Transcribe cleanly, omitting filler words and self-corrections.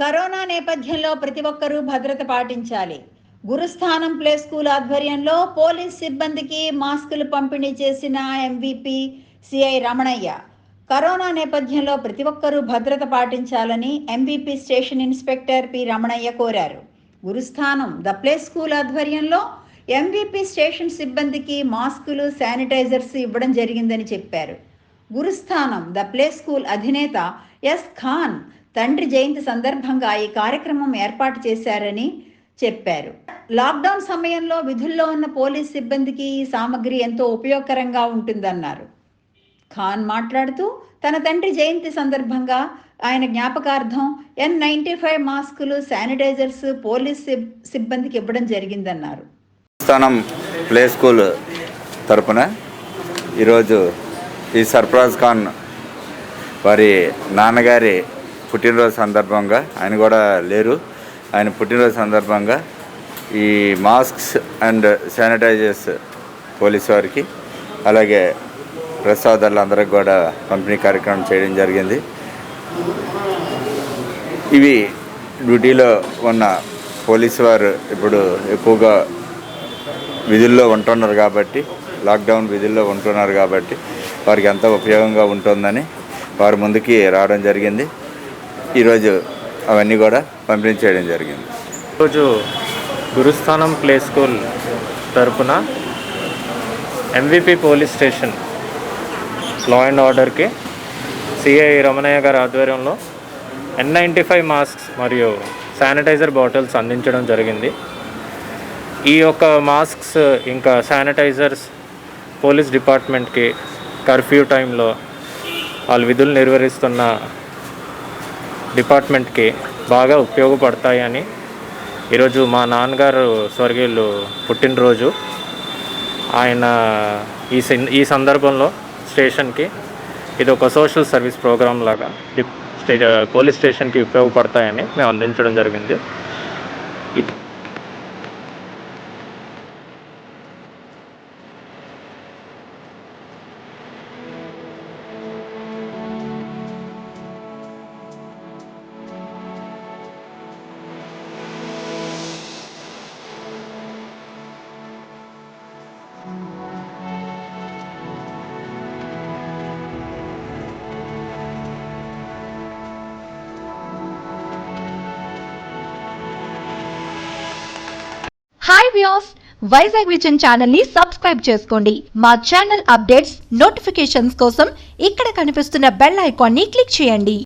Corona నేపథ్యంలో ప్రతి ఒక్కరూ భద్రత పాటించాలి. గురుస్థానం ప్లే స్కూల్ ఆధ్వర్యంలో పోలీస్ సిబ్బందికి మాస్కులు పంపిణీ చేసిన ఎంవీపీ సిఐ రమణయ్య. కరోనా నేపథ్యంలో ప్రతి ఒక్కరూ భద్రత పాటించాలని MVP station inspector P Ramanaiah కోరారు. గురుస్థానం ద ప్లే స్కూల్ ఆధ్వర్యంలో ఎంవీపీ స్టేషన్ సిబ్బందికి మాస్కులు, శానిటైజర్స్ ఇవ్వడం జరిగిందని చెప్పారు. గురుస్థానం ద ప్లే స్కూల్ అధినేత ఎస్ ఖాన్ తండ్రి జయంతి సందర్భంగా ఈ కార్యక్రమం ఏర్పాటు చేశారని చెప్పారు. లాక్డౌన్ సమయంలో విధుల్లో ఉన్న పోలీస్ సిబ్బందికి ఈ సామగ్రి ఎంతో ఉపయోగకరంగా ఉంటుందన్నారు. ఖాన్ మాట్లాడుతూ తన తండ్రి జయంతి సందర్భంగా ఆయన జ్ఞాపకార్థం N95 మాస్కులు, శానిటైజర్స్ పోలీస్ సిబ్బందికి ఇవ్వడం జరిగిందన్నారు. స్థానం ప్లే స్కూల్ తరపున ఈరోజు ఈ సర్ఫరాజ్ ఖాన్ వారి నాన్నగారి పుట్టినరోజు సందర్భంగా, ఆయన కూడా లేరు, ఆయన పుట్టినరోజు సందర్భంగా ఈ మాస్క్స్ అండ్ శానిటైజర్స్ పోలీసు వారికి అలాగే ప్రెస్ సోదరులందరికీ కూడా పంపిణీ కార్యక్రమం చేయడం జరిగింది. ఇవి డ్యూటీలో ఉన్న పోలీసు వారు ఇప్పుడు ఎక్కువగా విధుల్లో ఉంటున్నారు కాబట్టి, లాక్డౌన్ విధుల్లో ఉంటున్నారు కాబట్టి వారికి ఎంతో ఉపయోగంగా ఉంటుందని వారి ముందుకి రావడం జరిగింది. ఈరోజు అవన్నీ కూడా పంపిణీ చేయడం జరిగింది. ఈరోజు గురుస్థానం ప్లే స్కూల్ తరపున MVP police station law and ఆర్డర్కి సిఐ రమణయ్య గారి ఆధ్వర్యంలో N95 మాస్క్స్ మరియు శానిటైజర్ బాటిల్స్ అందించడం జరిగింది. ఈ యొక్క మాస్క్స్ ఇంకా శానిటైజర్స్ పోలీస్ డిపార్ట్మెంట్కి కర్ఫ్యూ టైంలో వాళ్ళు విధులు నిర్వహిస్తున్న డిపార్ట్మెంట్కి బాగా ఉపయోగపడతాయని, ఈరోజు మా నాన్నగారు స్వర్గీయులు పుట్టినరోజు, ఆయన ఈ సందర్భంలో స్టేషన్కి ఇది ఒక సోషల్ సర్వీస్ ప్రోగ్రామ్ లాగా పోలీస్ స్టేషన్కి ఉపయోగపడతాయని మేము అందించడం జరిగింది. Hi viewers, Vizag vision channel ని సబ్స్క్రైబ్ చేసుకోండి. మా ఛానల్ అప్డేట్స్, నోటిఫికేషన్స్ కోసం ఇక్కడ కనిపిస్తున్న బెల్ ఐకాన్ ని క్లిక్ చేయండి.